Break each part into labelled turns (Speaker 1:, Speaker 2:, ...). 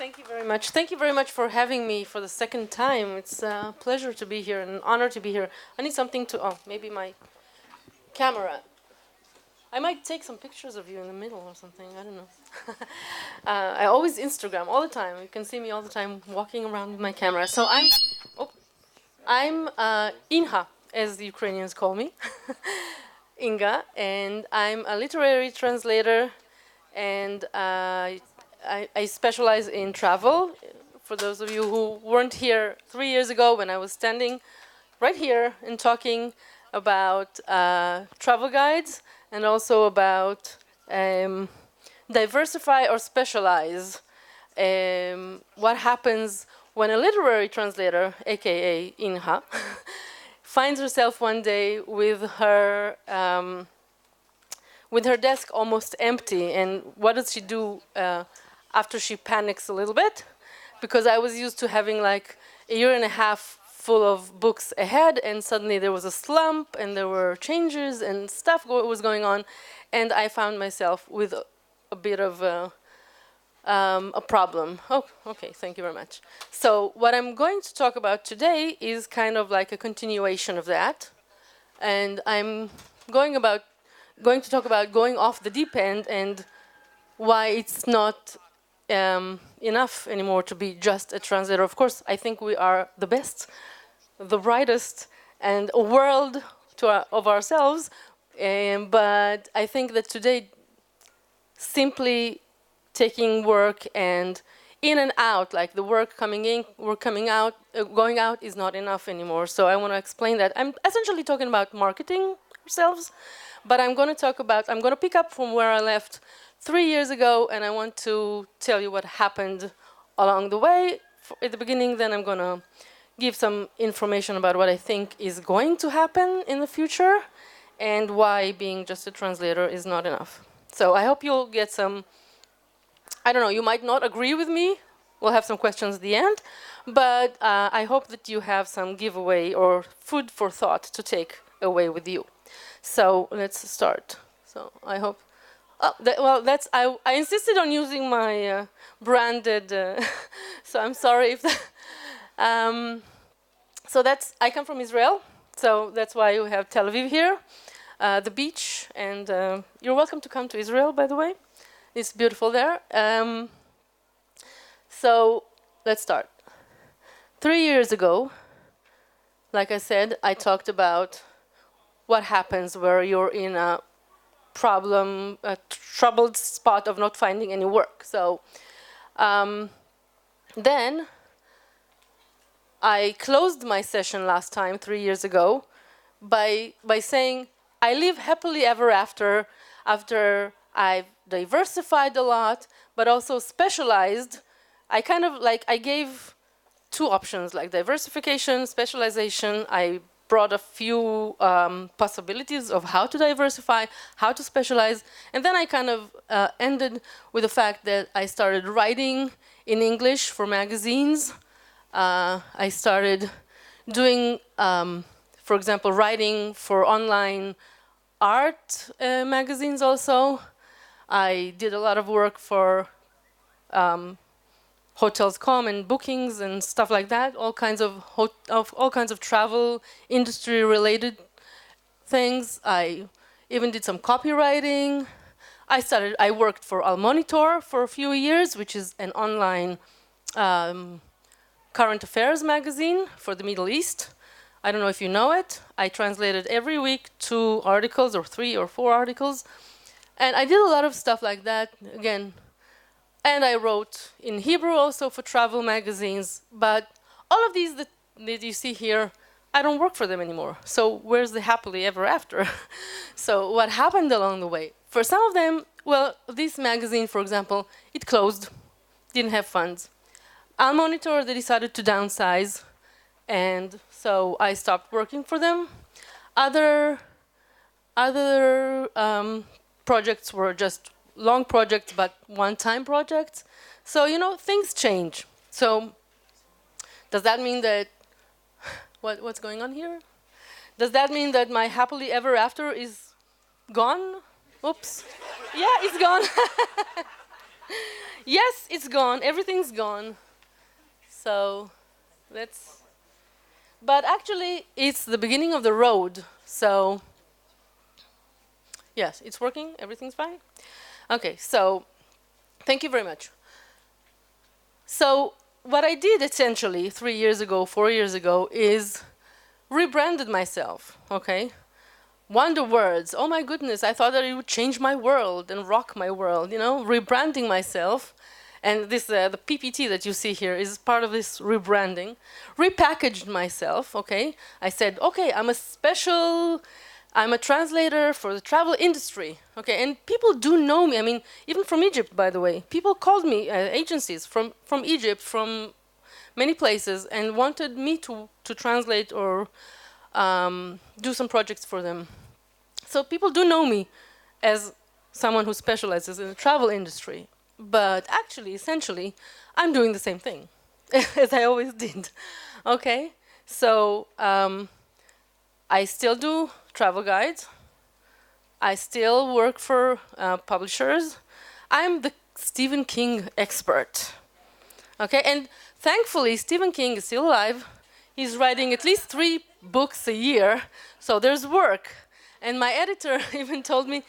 Speaker 1: Thank you very much. Thank you very much for having me for the second time. It's a pleasure to be here and an honor to be here. I need something to, oh, maybe my camera. I might take some pictures of you in the middle or something. I don't know. I always Instagram all the time. You can see me all the time walking around with my camera. So I'm Inha, as the Ukrainians call me, Inga, and I'm a literary translator, and I specialize in travel. For those of you who weren't here 3 years ago when I was standing right here and talking about travel guides and also about diversify or specialize. What happens when a literary translator, aka Inha, finds herself one day with her desk almost empty, and what does she do after she panics a little bit? Because I was used to having like a year and a half full of books ahead, and suddenly there was a slump, and there were changes and stuff was going on, and I found myself with a bit of a problem. Oh, okay, thank you very much. So what I'm going to talk about today is kind of like a continuation of that, and I'm going to talk about going off the deep end and why it's not enough anymore to be just a translator. Of course, I think we are the best, the brightest, and a world of ourselves. But I think that today, simply taking work and in and out, like the work coming in, work coming out, going out is not enough anymore. So I want to explain that. I'm essentially talking about marketing ourselves, but I'm going to pick up from where I left 3 years ago, and I want to tell you what happened along the way. At the beginning, then I'm going to give some information about what I think is going to happen in the future and why being just a translator is not enough. So I hope you'll get some, I don't know, you might not agree with me. We'll have some questions at the end. But I hope that you have some giveaway or food for thought to take away with you. So let's start. So I hope. Oh, I insisted on using my branded. So I'm sorry if. So I come from Israel. So that's why you have Tel Aviv here, the beach, and you're welcome to come to Israel, by the way. It's beautiful there. So let's start. 3 years ago, like I said, I talked about what happens where you're in a troubled spot of not finding any work. So then I closed my session last time, 3 years ago, by saying I live happily ever after I've diversified a lot, but also specialized. I gave 2 options, like diversification, specialization. I brought a few possibilities of how to diversify, how to specialize, and then I kind of ended with the fact that I started writing in English for magazines. I started doing, for example, writing for online art magazines also. I did a lot of work for Hotels.com and bookings and stuff like that. All kinds of travel industry related things. I even did some copywriting. I worked for Almonitor for a few years, which is an online current affairs magazine for the Middle East. I don't know if you know it. I translated every week 2 articles or 3 or 4 articles. And I did a lot of stuff like that, again. And I wrote in Hebrew also for travel magazines. But all of these that you see here, I don't work for them anymore. So where's the happily ever after? So what happened along the way? For some of them, well, this magazine, for example, it closed, didn't have funds. Almonitor, they decided to downsize, and so I stopped working for them. Other projects were just long projects, but one-time projects. So, you know, things change. So does that mean that, what's going on here? Does that mean that my happily ever after is gone? Oops. Yeah, it's gone. Yes, it's gone. Everything's gone. So let's... But actually, it's the beginning of the road. So yes, it's working. Everything's fine. Okay, so thank you very much. So what I did essentially 3 years ago, 4 years ago, is rebranded myself, okay? Wonder words, oh my goodness, I thought that it would change my world and rock my world, you know, rebranding myself. And this, the PPT that you see here is part of this rebranding. Repackaged myself, okay? I said, okay, I'm a translator for the travel industry, okay? And people do know me, I mean, even from Egypt, by the way. People called me, agencies from Egypt, from many places, and wanted me to translate or do some projects for them. So people do know me as someone who specializes in the travel industry. But actually, essentially, I'm doing the same thing as I always did. Okay? So I still do travel guides. I still work for publishers. I'm the Stephen King expert. Okay? And thankfully, Stephen King is still alive. He's writing at least 3 books a year, so there's work. And my editor even told me,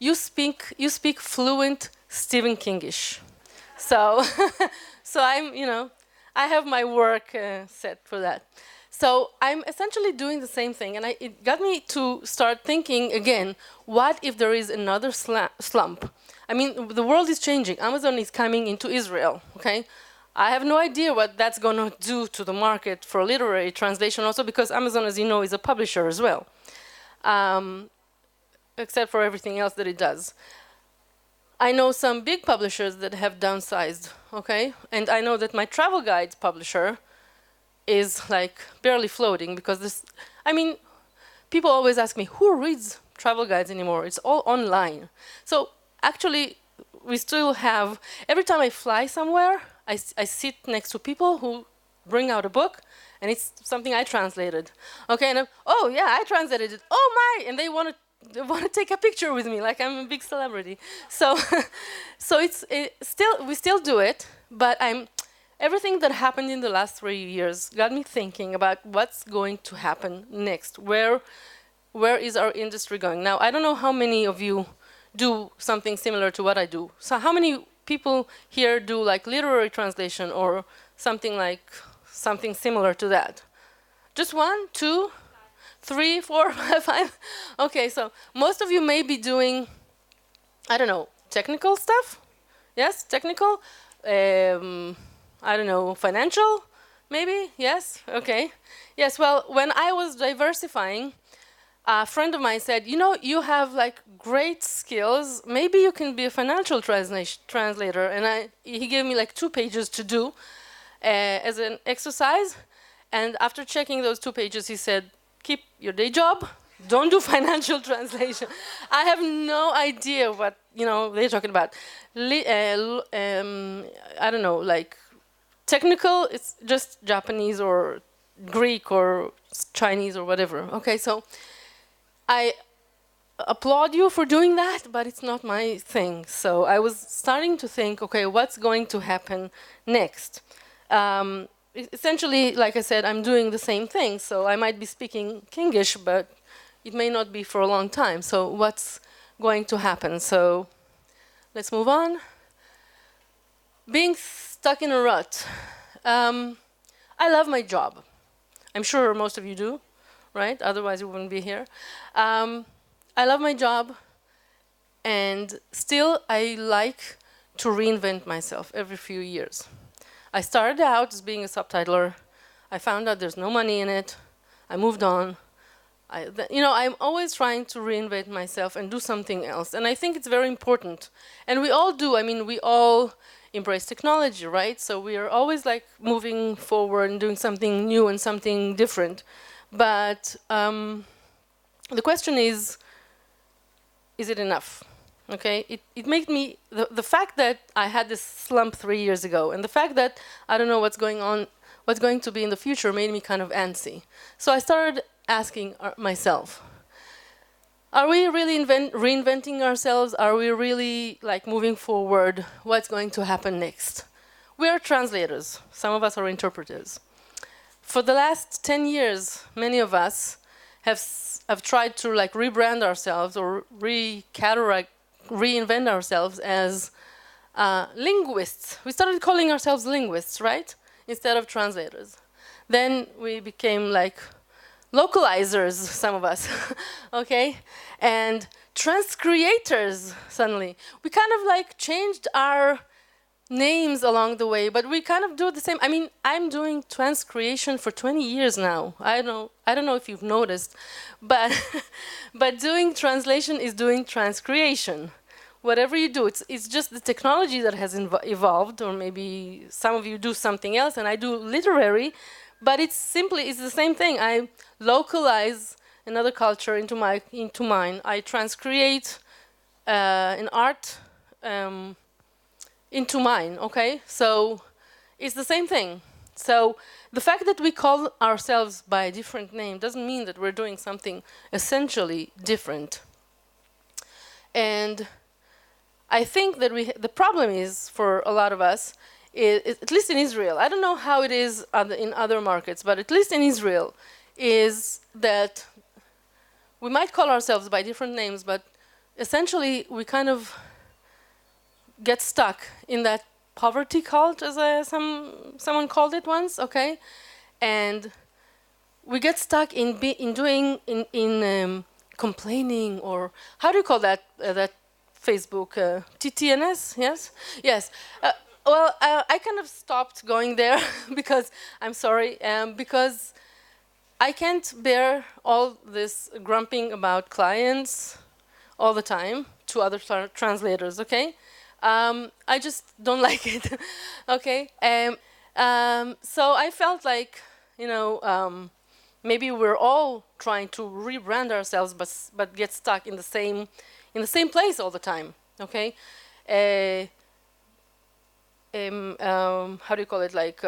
Speaker 1: you speak fluent Stephen Kingish. So, so I'm, you know, I have my work set for that. So I'm essentially doing the same thing, and it got me to start thinking again, what if there is another slump? I mean, the world is changing. Amazon is coming into Israel, okay? I have no idea what that's going to do to the market for literary translation also, because Amazon, as you know, is a publisher as well, except for everything else that it does. I know some big publishers that have downsized, okay? And I know that my travel guides publisher is like barely floating, because this, I mean, people always ask me, who reads travel guides anymore? It's all online. So actually, we still have, every time I fly somewhere, I sit next to people who bring out a book, and it's something I translated. Okay, and oh yeah, I translated it. Oh my! And they want to take a picture with me, like I'm a big celebrity. So, so we still do it, but everything that happened in the last 3 years got me thinking about what's going to happen next. Where is our industry going? Now, I don't know how many of you do something similar to what I do. So how many people here do like literary translation or something similar to that? Just 1, 2, 3, 4, 5? Okay, so most of you may be doing, I don't know, technical stuff? Yes, technical? I don't know, financial? Maybe? Yes? Okay. Yes, well, when I was diversifying, a friend of mine said, you know, you have like great skills. Maybe you can be a financial translator. And he gave me like 2 pages to do as an exercise. And after checking those 2 pages, he said, keep your day job. Don't do financial translation. I have no idea what, you know, they're talking about. I don't know, like technical, it's just Japanese or Greek or Chinese or whatever. Okay, so I applaud you for doing that, but it's not my thing. So I was starting to think, okay, what's going to happen next? Essentially, like I said, I'm doing the same thing. So I might be speaking Kingish, but it may not be for a long time. So what's going to happen? So let's move on. Being stuck in a rut. I love my job. I'm sure most of you do, right? Otherwise you wouldn't be here. I love my job, and still I like to reinvent myself every few years. I started out as being a subtitler. I found out there's no money in it. I moved on. I'm always trying to reinvent myself and do something else. And I think it's very important. And we all do. I mean, we all embrace technology, right? So we are always like moving forward and doing something new and something different. But the question is, is it enough? Okay, it made me, the fact that I had this slump 3 years ago, and the fact that I don't know what's going on, what's going to be in the future, made me kind of antsy. So I started asking myself, are we really reinventing ourselves? Are we really like moving forward? What's going to happen next? We are translators. Some of us are interpreters. For the last 10 years, many of us have tried to like rebrand ourselves or reinvent ourselves as linguists. We started calling ourselves linguists, right? Instead of translators. Then we became like localizers, some of us, okay? And transcreators, suddenly. We kind of like changed our names along the way, but we kind of do the same. I mean, I'm doing transcreation for 20 years now. I don't know if you've noticed, but but doing translation is doing transcreation. Whatever you do, it's just the technology that has evolved, or maybe some of you do something else, and I do literary, but it's the same thing. I localize another culture into mine. I transcreate an art into mine, okay? So it's the same thing. So the fact that we call ourselves by a different name doesn't mean that we're doing something essentially different. And I think that the problem is, for a lot of us, at least in Israel, I don't know how it is in other markets, but at least in Israel, is that we might call ourselves by different names, but essentially we kind of get stuck in that poverty cult, as someone called it once, okay? And we get stuck in complaining, or how do you call that Facebook, TTNS, yes? Yes. I kind of stopped going there because, I'm sorry, because I can't bear all this grumping about clients all the time to other translators, okay? I just don't like it, okay? So I felt like, maybe we're all trying to rebrand ourselves, but get stuck in the same place all the time, okay? How do you call it? Like,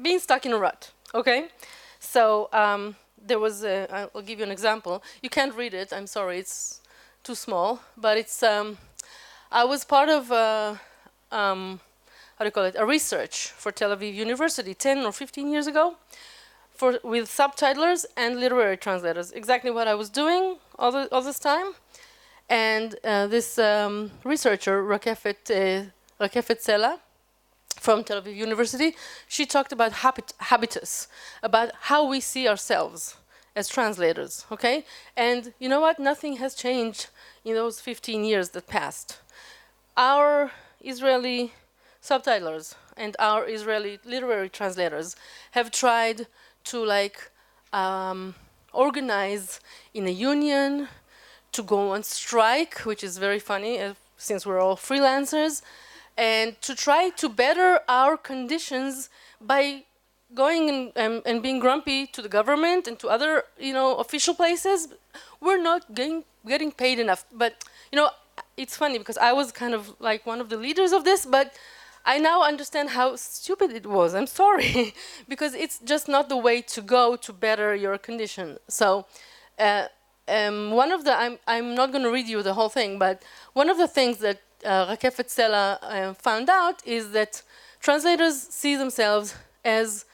Speaker 1: being stuck in a rut, okay? So there was I'll give you an example. You can't read it, I'm sorry, it's too small, but it's, I was part of, how do you call it, a research for Tel Aviv University 10 or 15 years ago, with subtitlers and literary translators. Exactly what I was doing all this time. And this researcher, Rakefet Sela, from Tel Aviv University, she talked about habitus, about how we see ourselves as translators, okay? And you know what? Nothing has changed in those 15 years that passed. Our Israeli subtitlers and our Israeli literary translators have tried to organize in a union, to go on strike, which is very funny since we're all freelancers, and to try to better our conditions by going and being grumpy to the government and to other, official places. We're not getting paid enough. But, it's funny because I was kind of like one of the leaders of this, but I now understand how stupid it was. I'm sorry, because it's just not the way to go to better your condition. So one of the, I'm not going to read you the whole thing, but one of the things that Rakefet Sela found out is that translators see themselves as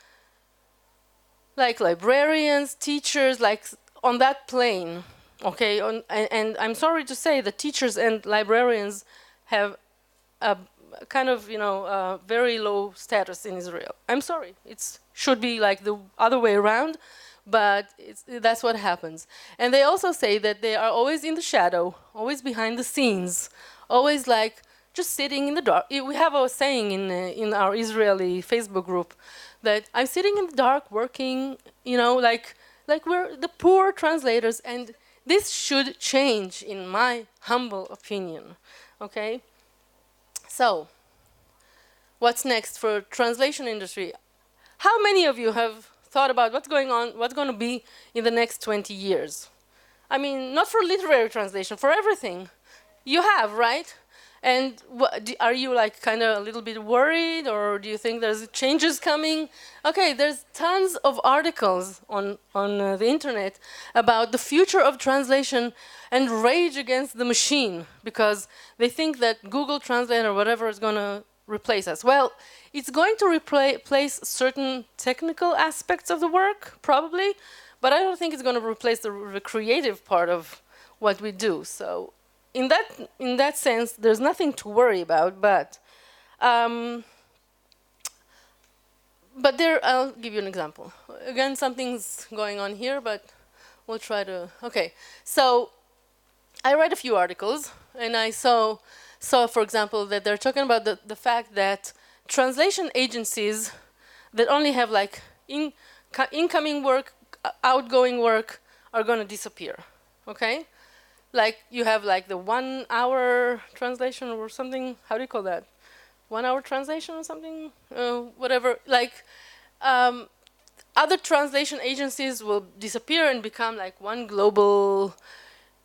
Speaker 1: like librarians, teachers, like on that plane, okay? And I'm sorry to say that teachers and librarians have a kind of, very low status in Israel. I'm sorry, it should be like the other way around, but that's what happens. And they also say that they are always in the shadow, always behind the scenes, always like just sitting in the dark. We have a saying in our Israeli Facebook group that I'm sitting in the dark working, like we're the poor translators, and this should change, in my humble opinion, okay? So, what's next for translation industry? How many of you have thought about what's going to be in the next 20 years? I mean, not for literary translation, for everything. You have, right? And are you like kind of a little bit worried, or do you think there's changes coming? Okay, there's tons of articles on the internet about the future of translation and rage against the machine because they think that Google Translate or whatever is going to replace us. Well, it's going to replace certain technical aspects of the work, probably, but I don't think it's going to replace the creative part of what we do. So in that sense, there's nothing to worry about. But there, I'll give you an example. Again, something's going on here, but we'll try to. Okay, so I read a few articles, and I saw, for example, that they're talking about the fact that translation agencies that only have like incoming work, outgoing work, are going to disappear. Okay. Like you have like the 1 hour translation or something. How do you call that? 1 hour translation or something? Whatever. Like other translation agencies will disappear and become like one global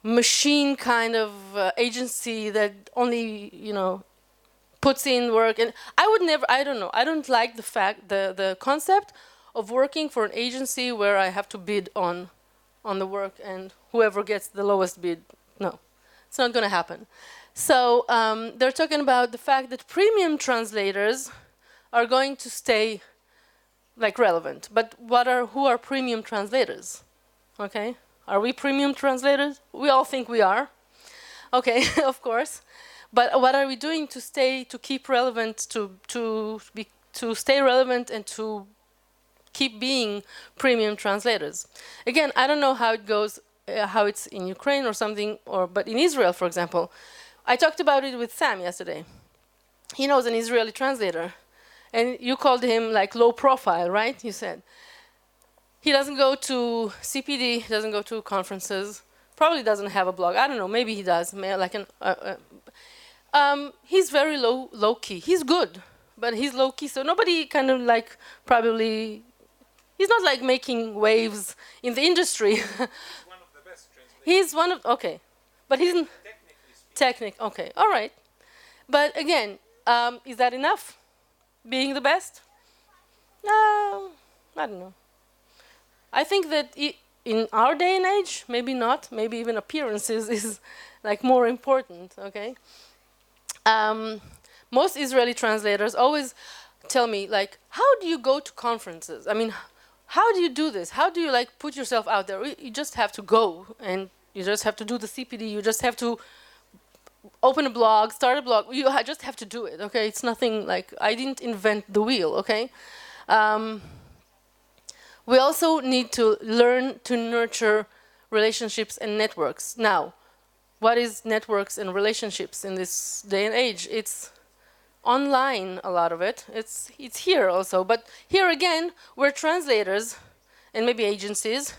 Speaker 1: machine kind of agency that only, puts in work. And I would never, I don't know, I don't like the concept of working for an agency where I have to bid on the work and whoever gets the lowest bid. No, it's not going to happen. So they're talking about the fact that premium translators are going to stay like relevant. But who are premium translators? Okay, are we premium translators? We all think we are. Okay, of course. But what are we doing to keep relevant, to stay relevant and to keep being premium translators? Again, I don't know how it goes, how it's in Ukraine or something, but in Israel, for example, I talked about it with Sam yesterday. He knows an Israeli translator, and you called him like low profile, right? You said he doesn't go to CPD, he doesn't go to conferences, probably doesn't have a blog. I don't know, maybe he does. Like he's very low key. He's good, but he's low key, so nobody kind of like probably. He's not like making waves in the industry.
Speaker 2: He's one of the best translators.
Speaker 1: He's one of, okay. But he's okay, all right. But again, is that enough? Being the best? No, I don't know. I think that in our day and age, maybe not. Maybe even appearances is like more important, okay? Most Israeli translators always tell me, like, how do you go to conferences? I mean, how do you do this? How do you like put yourself out there? You just have to go, and you just have to do the CPD. You just have to open a blog, start a blog. You just have to do it, okay? It's nothing like, I didn't invent the wheel, okay? We also need to learn to nurture relationships and networks. Now, what is networks and relationships in this day and age? It's online, a lot of it. It's here also. But here again, we're translators and maybe agencies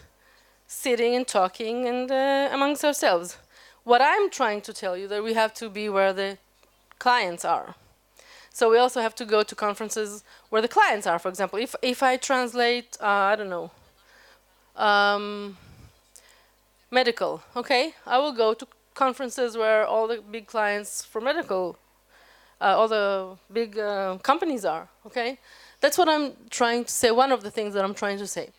Speaker 1: sitting and talking and amongst ourselves. What I'm trying to tell you that we have to be where the clients are. So we also have to go to conferences where the clients are. For example, if I translate, I don't know, medical, okay? I will go to conferences where all the big clients for medical, all the big companies are, okay? That's what I'm trying to say, one of the things that I'm trying to say.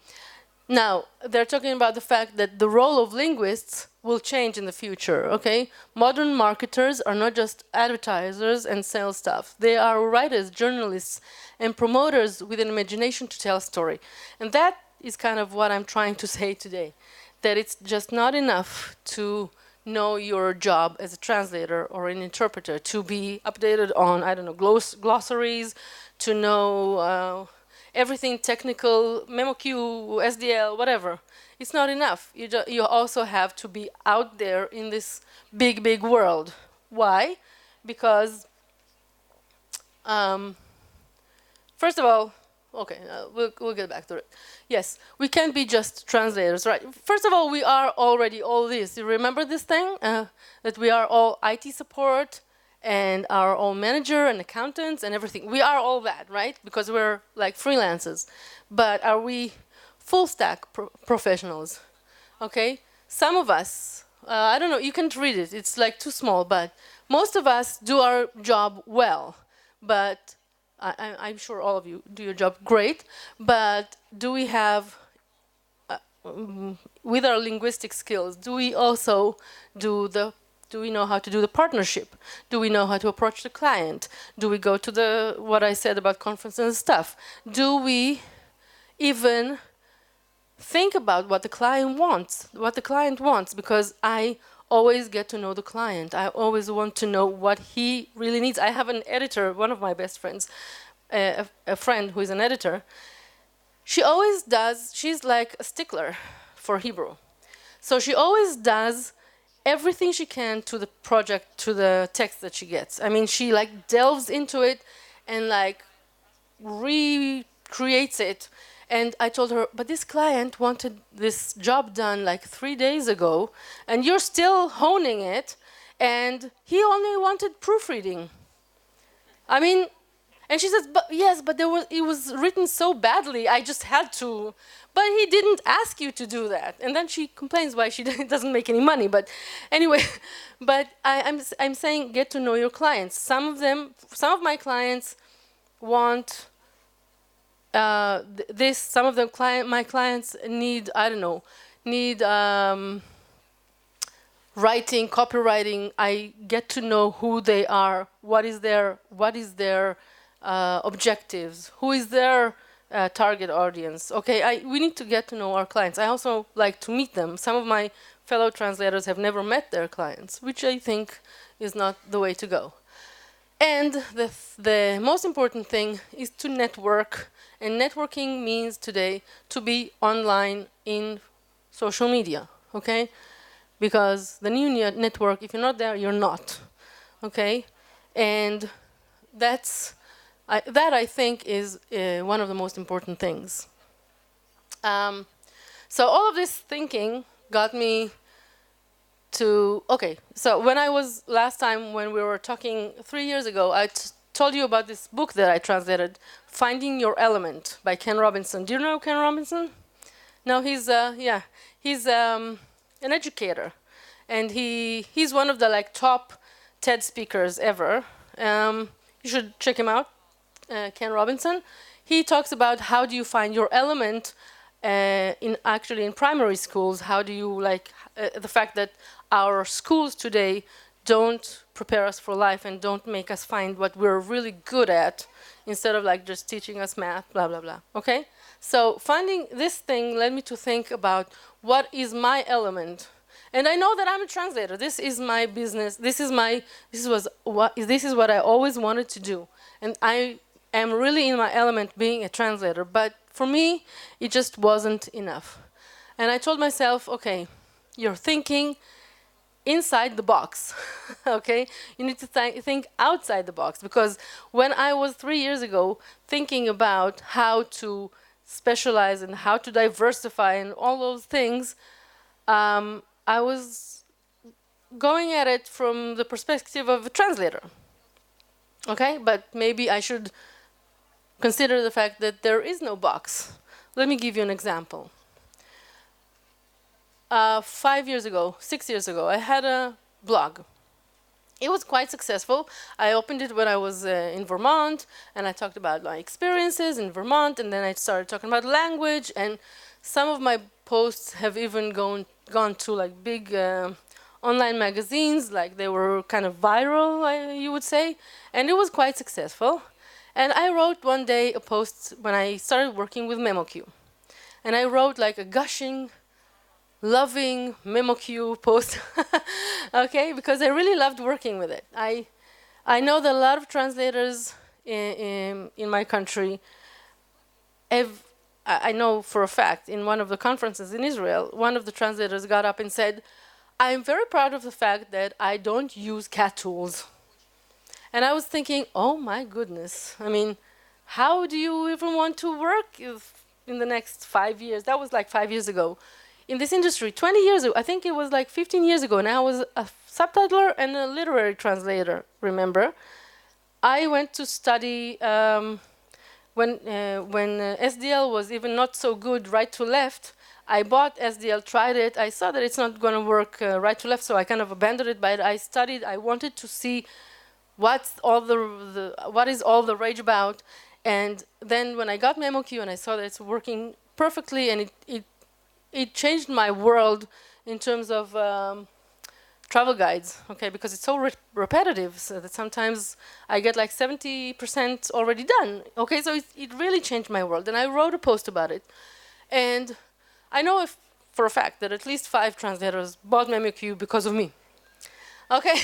Speaker 1: Now, they're talking about the fact that the role of linguists will change in the future, okay? Modern marketers are not just advertisers and sales staff. They are writers, journalists, and promoters with an imagination to tell a story. And that is kind of what I'm trying to say today, that it's just not enough to know your job as a translator or an interpreter, to be updated on, I don't know, glossaries, to know everything technical, MemoQ, SDL, whatever. It's not enough. You also have to be out there in this big, big world. Why? Because, first of all, okay, we'll get back to it. Yes, we can't be just translators, right? First of all, we are already all this. You remember this thing? That we are all IT support, and our own manager and accountants and everything. We are all that, right? Because we're like freelancers. But are we full stack professionals? Okay? some of us, I don't know, you can't read it, it's like too small, but most of us do our job well. But I'm sure all of you do your job great, but do we have, with our linguistic skills, do we also do we know how to do the partnership? Do we know how to approach the client? Do we go to the, what I said about conferences and stuff? Do we even think about what the client wants? Because I always get to know the client. I always want to know what he really needs. I have an editor, one of my best friends, a friend who is an editor. She always does, she's like a stickler for Hebrew. So she always does everything she can to the project, to the text that she gets. I mean, she like delves into it and like recreates it. And I told her, but this client wanted this job done like 3 days ago, and you're still honing it, and he only wanted proofreading. I mean, and she says, but yes, but it was written so badly, I just had to. But he didn't ask you to do that. And then she complains why she doesn't make any money. But anyway, but I'm saying get to know your clients. Some of my clients want this. Some of them my clients need, I don't know, need writing, copywriting. I get to know who they are, what is their objectives, who is their target audience. Okay, we need to get to know our clients. I also like to meet them. Some of my fellow translators have never met their clients, which I think is not the way to go. And the most important thing is to network. And networking means today to be online in social media, okay? Because the new network, if you're not there, you're not, okay? And that I think is one of the most important things. So all of this thinking got me to, okay, so when I was, last time when we were talking 3 years ago, I told you about this book that I translated, Finding Your Element by Ken Robinson. Do you know Ken Robinson? No, he's an educator. And he's one of the like top TED speakers ever. You should check him out, Ken Robinson. He talks about how do you find your element in primary schools. How do you the fact that our schools today don't prepare us for life and don't make us find what we're really good at, instead of like just teaching us math, blah blah blah. Okay, so finding this thing led me to think about what is my element. And I know that I'm a translator. This is my business. This is what I always wanted to do. And I am really in my element being a translator. But for me, it just wasn't enough. And I told myself, okay, you're thinking inside the box, okay? You need to think outside the box. Because when I was 3 years ago thinking about how to specialize and how to diversify and all those things, I was going at it from the perspective of a translator. Okay, but maybe I should consider the fact that there is no box. Let me give you an example. 6 years ago, I had a blog. It was quite successful. I opened it when I was in Vermont, and I talked about my experiences in Vermont, and then I started talking about language, and some of my posts have even gone to like big online magazines, like they were kind of viral, you would say, and it was quite successful. And I wrote one day a post when I started working with MemoQ, and I wrote like a gushing, loving MemoQ post, okay, because I really loved working with it. I know that a lot of translators in my country I know for a fact, in one of the conferences in Israel, one of the translators got up and said, I'm very proud of the fact that I don't use cat tools. And I was thinking, oh my goodness. I mean, how do you even want to work in the next 5 years? That was like 5 years ago. In this industry, 20 years ago, I think it was like 15 years ago, and I was a subtitler and a literary translator, remember? I went to study, when SDL was even not so good right to left, I bought SDL, tried it. I saw that it's not going to work right to left, so I kind of abandoned it. But I studied. I wanted to see what is all the rage about. And then when I got MemoQ and I saw that it's working perfectly, and it changed my world in terms of travel guides, okay, because it's so repetitive, so that sometimes I get like 70% already done, okay, so it really changed my world, and I wrote a post about it, and I know for a fact that at least 5 translators bought MemoQ because of me, okay,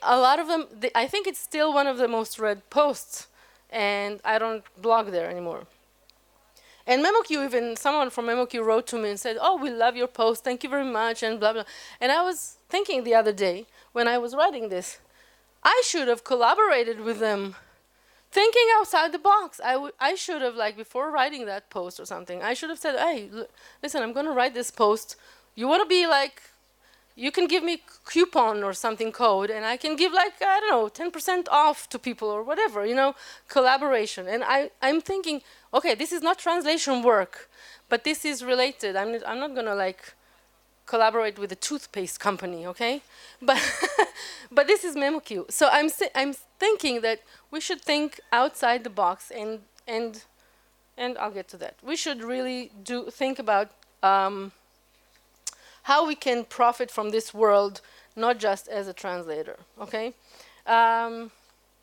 Speaker 1: a lot of them, I think it's still one of the most read posts, and I don't blog there anymore. And MemoQ, even someone from MemoQ wrote to me and said, "Oh, we love your post. Thank you very much," and blah, blah. And I was thinking the other day, when I was writing this, I should have collaborated with them, thinking outside the box. I should have, like, before writing that post or something, I should have said, "Hey, listen, I'm going to write this post. You want to be like, you can give me coupon or something code, and I can give, like, I don't know, 10% off to people or whatever, collaboration." And I'm thinking, okay, this is not translation work, but this is related. I'm not gonna like collaborate with a toothpaste company, okay? But but this is MemoQ. So I'm thinking that we should think outside the box, and I'll get to that. We should really think about how we can profit from this world, not just as a translator, okay? And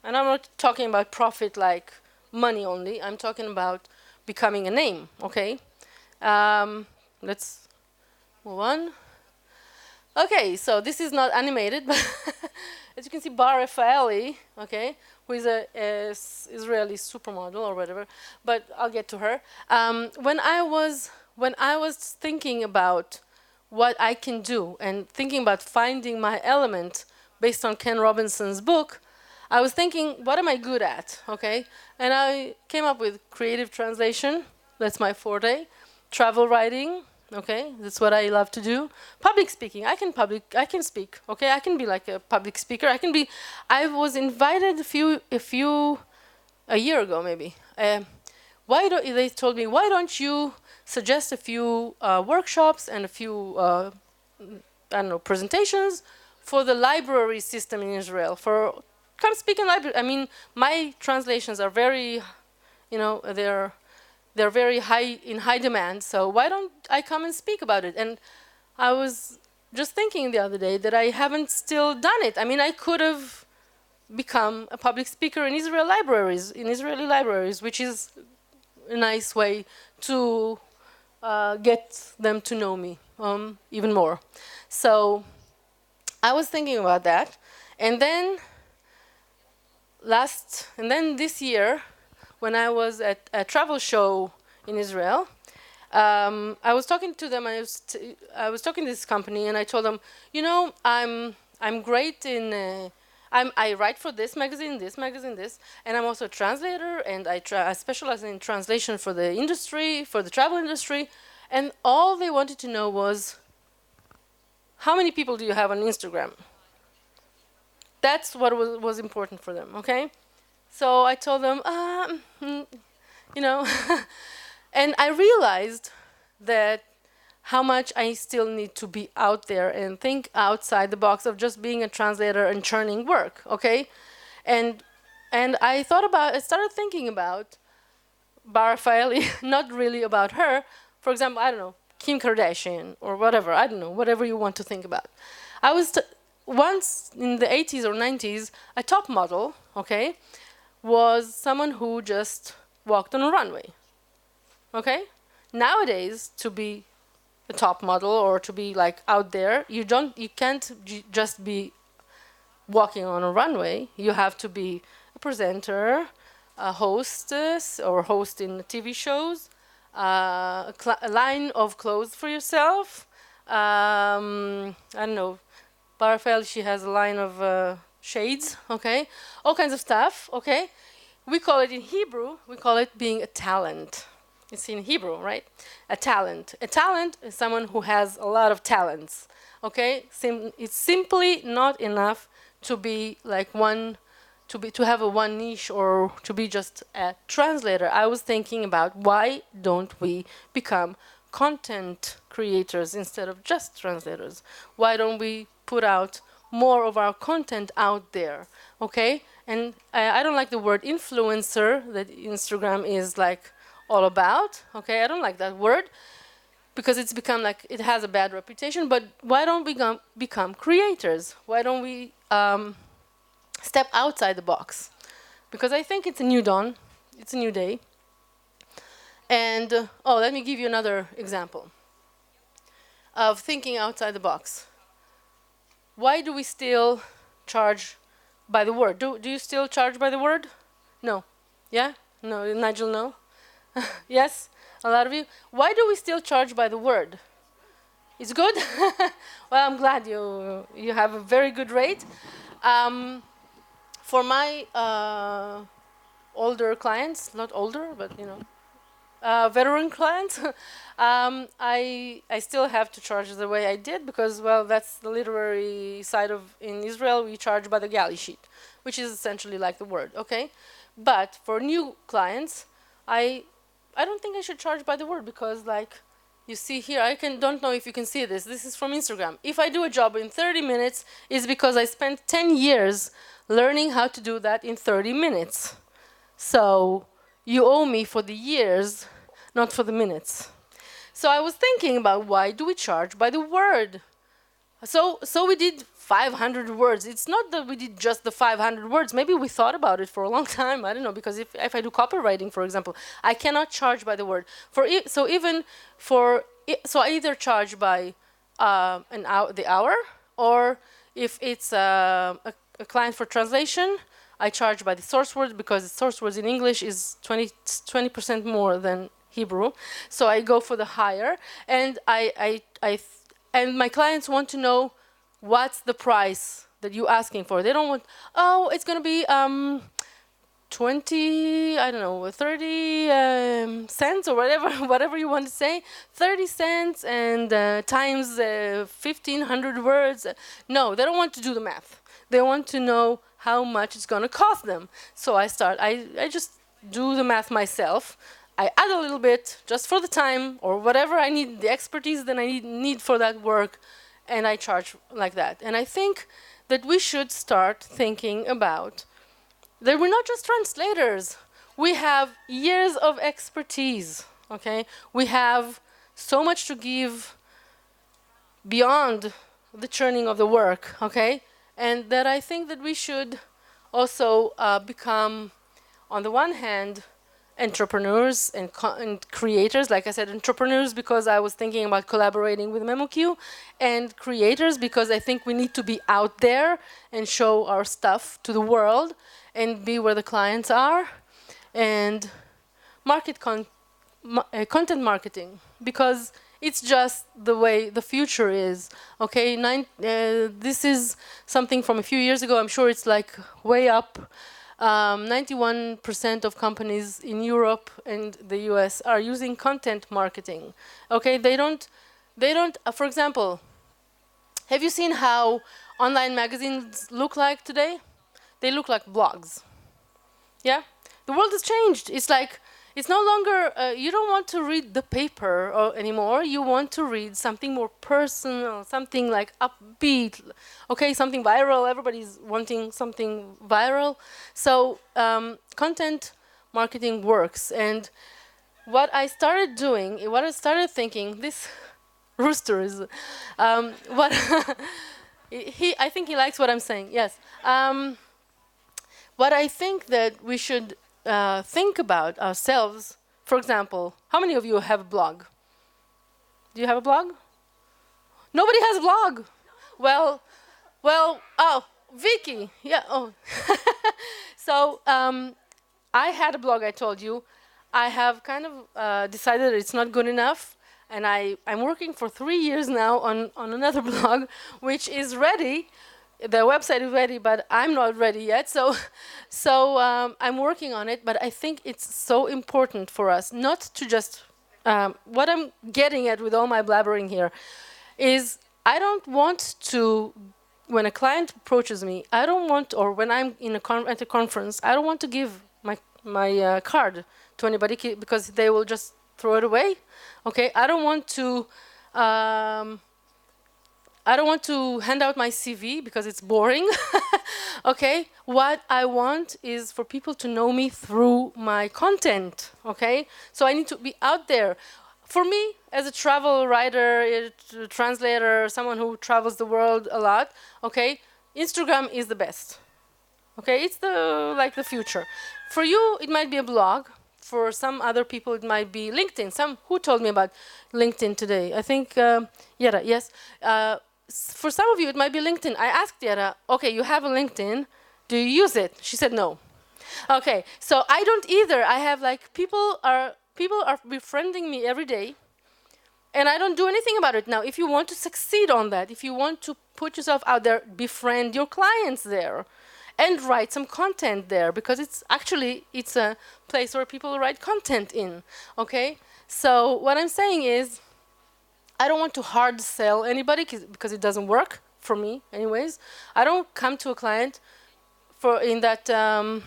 Speaker 1: I'm not talking about profit like money only. I'm talking about becoming a name, okay? Let's move on. Okay, so this is not animated, but as you can see, Refaeli, okay, who is a Israeli supermodel or whatever, but I'll get to her. When I was thinking about what I can do and thinking about finding my element based on Ken Robinson's book, I was thinking, what am I good at, okay? And I came up with creative translation, that's my forte, travel writing, okay, that's what I love to do. Public speaking, I can speak, okay? I can be like a public speaker. I was invited a year ago maybe. They told me, why don't you suggest a few workshops and a few, I don't know, presentations for the library system in Israel, come speak in library. I mean, my translations are very, they're very high demand. So why don't I come and speak about it? And I was just thinking the other day that I haven't still done it. I mean, I could have become a public speaker in Israeli libraries, which is a nice way to get them to know me even more. So I was thinking about that, and then this year, when I was at a travel show in Israel, I was talking to them. I was talking to this company, and I told them, I'm great in. I write for this magazine, and I'm also a translator, and I specialize in translation for the industry, for the travel industry, and all they wanted to know was, how many people do you have on Instagram? That's what was important for them, okay? So I told them, and I realized that how much I still need to be out there and think outside the box of just being a translator and churning work, okay? And I started thinking about Refaeli, not really about her. For example, I don't know, Kim Kardashian or whatever, I don't know, whatever you want to think about. Once in the 80s or 90s, a top model, okay, was someone who just walked on a runway, okay? Nowadays, to be a top model or to be like out there, you can't just be walking on a runway. You have to be a presenter, a hostess or host in TV shows, a line of clothes for yourself. I don't know, Refaeli, she has a line of shades, okay? All kinds of stuff, okay? We call it in Hebrew, being a talent. It's in Hebrew, right? A talent. A talent is someone who has a lot of talents, okay? It's simply not enough to be like one to have a one niche or to be just a translator. I was thinking about why don't we become content creators instead of just translators? Why don't we put out more of our content out there? Okay, and I don't like the word influencer that Instagram is like all about. Okay, I don't like that word because it's become like it has a bad reputation. But why don't we become creators? Why don't we step outside the box? Because I think it's a new dawn, it's a new day. And let me give you another example of thinking outside the box. Why do we still charge by the word? Do you still charge by the word? No. Yeah? No, Nigel, no? Yes? A lot of you? Why do we still charge by the word? It's good? Well, I'm glad you have a very good rate. For my older clients, not older, but veteran clients, I still have to charge the way I did because, well, that's the literary side of, in Israel, we charge by the galley sheet, which is essentially like the word, okay? But for new clients, I don't think I should charge by the word because, like, you see here, don't know if you can see this. This is from Instagram. If I do a job in 30 minutes, it's because I spent 10 years learning how to do that in 30 minutes. So you owe me for the years, not for the minutes. So I was thinking about why do we charge by the word? So we did 500 words. It's not that we did just the 500 words. Maybe we thought about it for a long time. I don't know, because if I do copywriting, for example, I cannot charge by the word. So I either charge by the hour, or if it's a client for translation, I charge by the source word because the source words in English is 20% more than Hebrew. So I go for the higher, and and my clients want to know what's the price that you're asking for. They don't want, it's going to be 20, I don't know, 30 cents or whatever you want to say. 30 cents and times 1,500 words. No, they don't want to do the math. They want to know how much it's going to cost them. So I just do the math myself. I add a little bit just for the time or whatever I need, the expertise that I need for that work, and I charge like that. And I think that we should start thinking about that we're not just translators. We have years of expertise, okay? We have so much to give beyond the churning of the work, okay? And that I think that we should also become, on the one hand, entrepreneurs and creators. Like I said, entrepreneurs because I was thinking about collaborating with MemoQ, and creators because I think we need to be out there and show our stuff to the world and be where the clients are, and content marketing because it's just the way the future is. Okay, this is something from a few years ago. I'm sure it's like way up. 91% of companies in Europe and the US are using content marketing. Okay, they don't. For example, have you seen how online magazines look like today? They look like blogs. Yeah, the world has changed. It's like it's no longer you don't want to read the paper anymore. You want to read something more personal, something like upbeat. Okay, something viral. Everybody's wanting something viral. So content marketing works. And what I started doing, what I started thinking, this rooster is what I think he likes what I'm saying. Yes. What I think that we should think about ourselves, for example, how many of you have a blog? Do you have a blog? Nobody has a blog. Well, Vicky, yeah, oh. So I had a blog, I told you. I have kind of decided that it's not good enough, and I'm working for 3 years now on another blog, which is ready. The website is ready, but I'm not ready yet. So I'm working on it. But I think it's so important for us not to just. What I'm getting at with all my blabbering here is I don't want to when a client approaches me, I don't want, or when I'm in at a conference, I don't want to give my card to anybody because they will just throw it away. Okay, Um, I don't want to hand out my CV because it's boring. Okay, what I want is for people to know me through my content. Okay, so I need to be out there. For me, as a travel writer, a translator, someone who travels the world a lot, okay, Instagram is the best. Okay, it's the future. For you, it might be a blog. For some other people, it might be LinkedIn. Who told me about LinkedIn today? I think Yara. Yes. For some of you, it might be LinkedIn. I asked Yara, okay, you have a LinkedIn. Do you use it? She said no. Okay, so I don't either. I have like people are befriending me every day, and I don't do anything about it. Now, if you want to succeed on that, if you want to put yourself out there, befriend your clients there and write some content there, because it's a place where people write content in. Okay? So what I'm saying is I don't want to hard sell anybody because it doesn't work for me anyways. I don't come to a client for in that how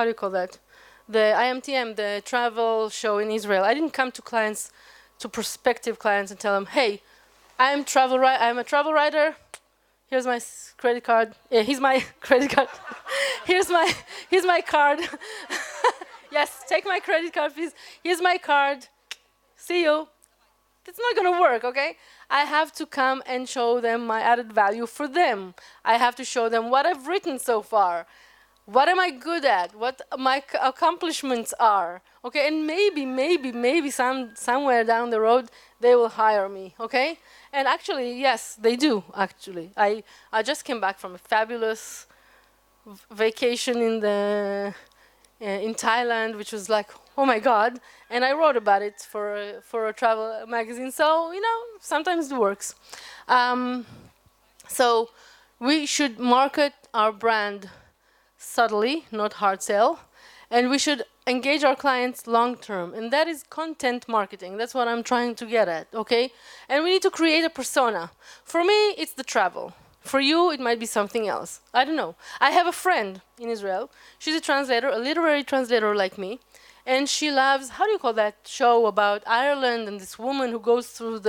Speaker 1: do you call that? The IMTM, the travel show in Israel. I didn't come to clients, to prospective clients, and tell them, "Hey, I'm a travel writer. Here's my credit card. Yeah, here's my credit card. here's my card. Yes, take my credit card, please. Here's my card. See you." It's not going to work, okay? I have to come and show them my added value for them. I have to show them what I've written so far. What am I good at? What my accomplishments are? Okay, and maybe somewhere down the road they will hire me. Okay, and actually, yes, they do. Actually, I just came back from a fabulous vacation in Thailand, which was like, oh my God, and I wrote about it for a travel magazine. So sometimes it works. So we should market our brand subtly, not hard sell, and we should engage our clients long term, and that is content marketing. That's what I'm trying to get at, okay? And we need to create a persona. For me, it's the travel. For you, it might be something else. I don't know. I have a friend in Israel. She's a translator, a literary translator like me, and she loves, how do you call that show about Ireland and this woman who goes through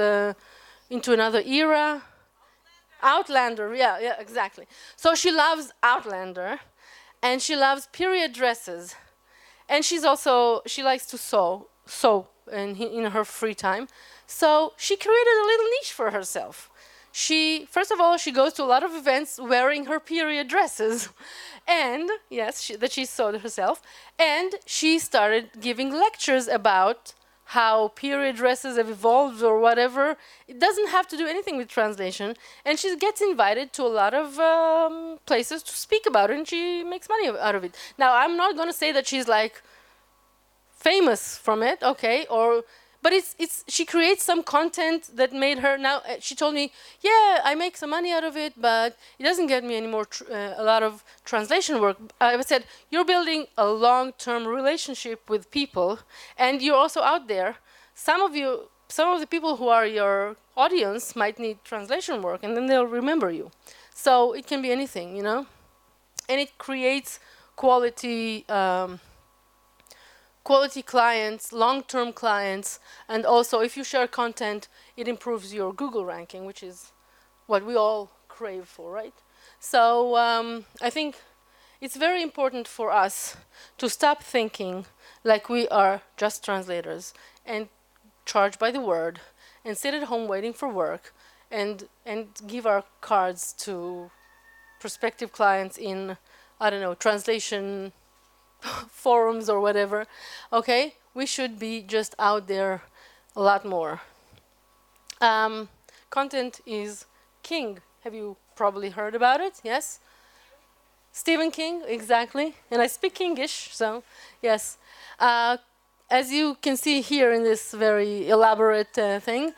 Speaker 1: into another era? Outlander, yeah, exactly. So she loves Outlander, and she loves period dresses, and she likes to sew in her free time. So she created a little niche for herself. First of all, she goes to a lot of events wearing her period dresses, and yes, that she sewed herself, and she started giving lectures about how period dresses have evolved or whatever. It doesn't have to do anything with translation. And she gets invited to a lot of places to speak about it, and she makes money out of it. Now, I'm not going to say that she's like famous from it, okay? But she creates some content that made her, now she told me, yeah, I make some money out of it, but it doesn't get me any more a lot of translation work. I said, you're building a long-term relationship with people, and you're also out there. Some of the people who are your audience might need translation work, and then they'll remember you. So it can be anything, and it creates quality clients, long-term clients, and also if you share content, it improves your Google ranking, which is what we all crave for, right? So I think it's very important for us to stop thinking like we are just translators and charge by the word and sit at home waiting for work and give our cards to prospective clients in, I don't know, translation forums or whatever. Okay, we should be just out there a lot more. Content is king. Have you probably heard about it? Yes, Stephen King, exactly. And I speak Kingish, so yes. As you can see here in this very elaborate thing,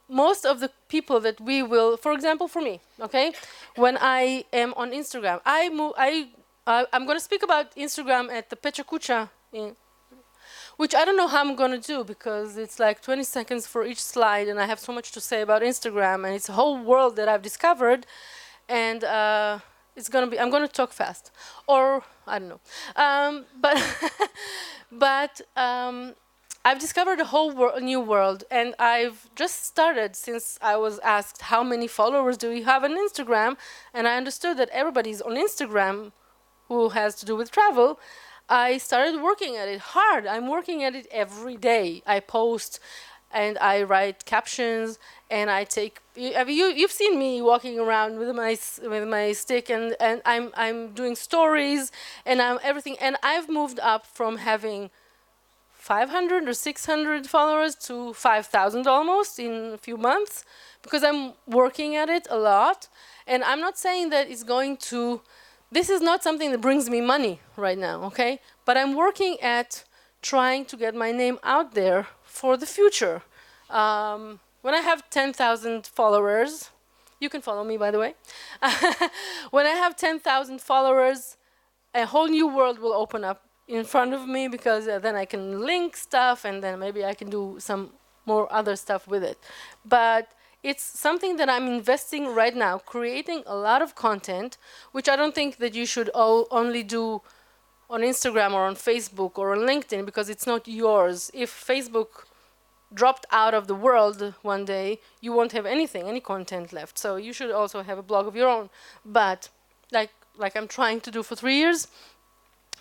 Speaker 1: most of the people that we will, for example, for me, okay, when I am on Instagram, I'm going to speak about Instagram at the Pecha Kucha. which I don't know how I'm going to do because it's like 20 seconds for each slide, and I have so much to say about Instagram, and it's a whole world that I've discovered, and it's going to be, I'm going to talk fast, or I don't know. But but I've discovered a whole new world, and I've just started since I was asked how many followers do you have on Instagram, and I understood that everybody's on Instagram who has to do with travel. I started working at it hard. I'm working at it every day. I post and I write captions and I take. I mean, you've seen me walking around with my stick, and I'm doing stories and I'm everything. And I've moved up from having 500 or 600 followers to 5,000 almost in a few months because I'm working at it a lot. And I'm not saying that it's going to. This is not something that brings me money right now, okay? But I'm working at trying to get my name out there for the future. When I have 10,000 followers, you can follow me, by the way. When I have 10,000 followers, a whole new world will open up in front of me because then I can link stuff and then maybe I can do some more other stuff with it. But it's something that I'm investing right now, creating a lot of content, which I don't think that you should only do on Instagram or on Facebook or on LinkedIn because it's not yours. If Facebook dropped out of the world one day, you won't have anything, any content left. So you should also have a blog of your own. But like I'm trying to do for 3 years,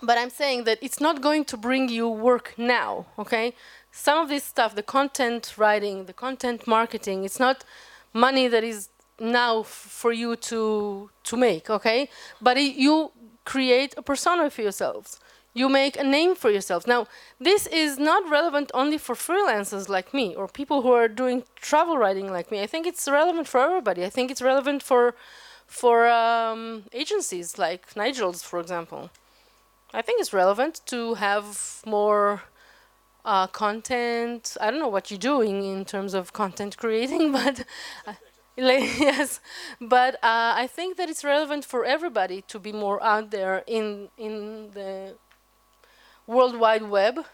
Speaker 1: but I'm saying that it's not going to bring you work now, okay? Some of this stuff, the content writing, the content marketing, it's not money that is now for you to make, okay? But you create a persona for yourselves. You make a name for yourself. Now, this is not relevant only for freelancers like me or people who are doing travel writing like me. I think it's relevant for everybody. I think it's relevant for agencies like Nigel's, for example. I think it's relevant to have more content. I don't know what you're doing in terms of content creating, but yes, but I think that it's relevant for everybody to be more out there in the World Wide Web.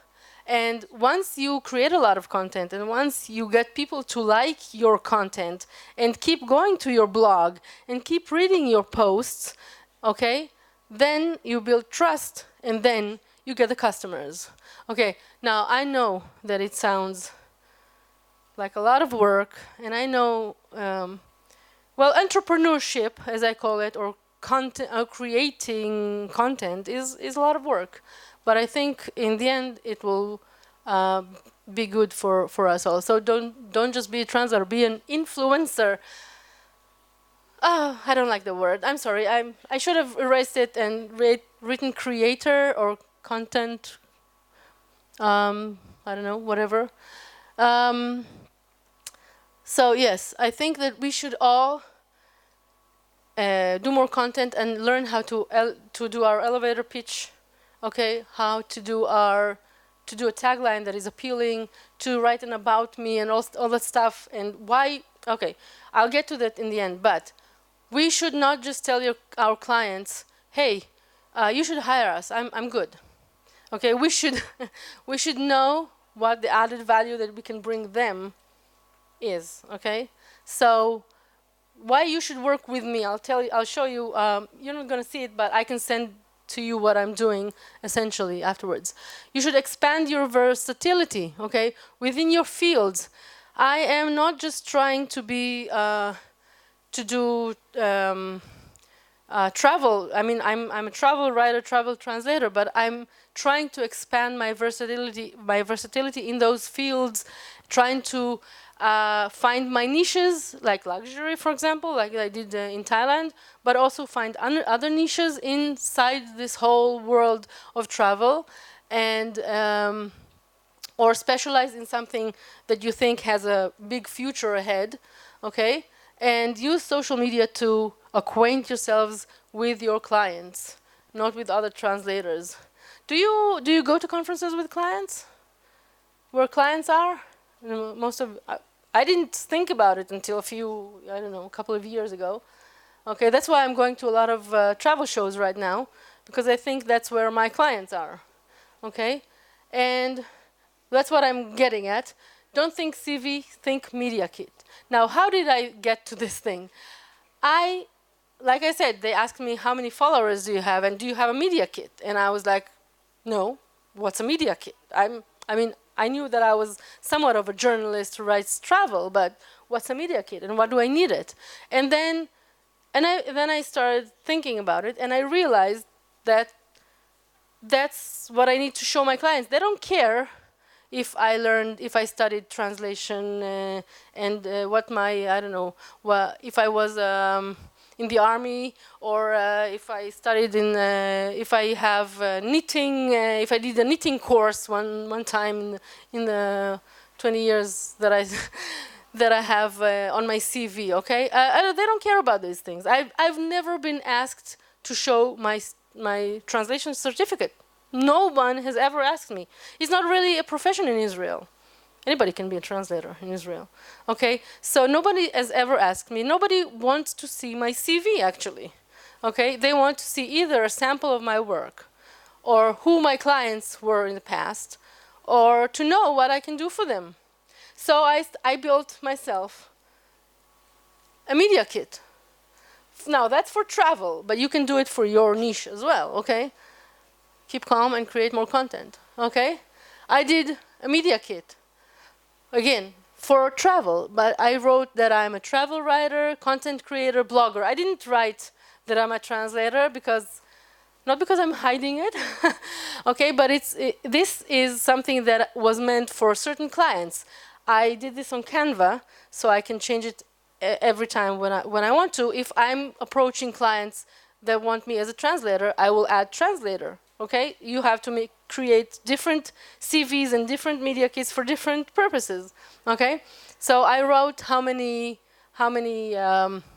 Speaker 1: And once you create a lot of content and once you get people to like your content and keep going to your blog and keep reading your posts, okay, then you build trust and then you get the customers. Okay, now I know that it sounds like a lot of work, and I know, well, entrepreneurship, as I call it, or content, creating content is a lot of work. But I think in the end it will be good for us all. So don't just be a translator, be an influencer. Oh, I don't like the word. I'm sorry. I should have erased it and written creator or content. I don't know, whatever. So yes, I think that we should all do more content and learn how to do our elevator pitch. Okay, how to do a tagline that is appealing, to write an about me and all that stuff, and why. Okay, I'll get to that in the end, but we should not just tell our clients, hey, you should hire us, I'm good. Okay, we should we should know what the added value that we can bring them is. Okay, so why you should work with me, I'll show you. You're not going to see it, but I can send to you what I'm doing essentially afterwards. You should expand your versatility, okay, within your fields. I am not just trying to be to do travel. I mean, I'm a travel writer, travel translator, but I'm trying to expand my versatility in those fields, trying to find my niches, like luxury, for example, like I did in Thailand, but also find other niches inside this whole world of travel, and or specialize in something that you think has a big future ahead, okay? And use social media to acquaint yourselves with your clients, not with other translators. Do you go to conferences with clients? Where clients are? Most of I didn't think about it until a couple of years ago. Okay, that's why I'm going to a lot of travel shows right now, because I think that's where my clients are. Okay, and That's what I'm getting at. Don't think CV, think Media Kit. Now, how did I get to this thing? Like I said, they asked me, how many followers do you have, and do you have a Media Kit? And I was like, no, what's a Media Kit? I knew that I was somewhat of a journalist who writes travel, but what's a Media Kit, and what do I need it? And then I started thinking about it, and I realized that that's what I need to show my clients. They don't care if I studied translation and what my, I don't know, if I was in the army, or if I studied if I have knitting, if I did a knitting course one time in the 20 years that I that I have on my CV. Okay, they don't care about these things. I've never been asked to show my translation certificate. No one has ever asked me. It's not really a profession in Israel. Anybody can be a translator in Israel. Okay, so nobody has ever asked me. Nobody wants to see my CV, actually. Okay, they want to see either a sample of my work, or who my clients were in the past, or to know what I can do for them. So I built myself a Media Kit. Now, that's for travel, but you can do it for your niche as well, okay? Keep calm and create more content, okay? I did a Media Kit. Again, for travel, but I wrote that I'm a travel writer, content creator, blogger. I didn't write that I'm a translator not because I'm hiding it, okay, but this is something that was meant for certain clients. I did this on Canva, so I can change it every time when I want to. If I'm approaching clients that want me as a translator, I will add translator. Okay, you have to create different CVs and different Media Kits for different purposes. Okay, so I wrote how many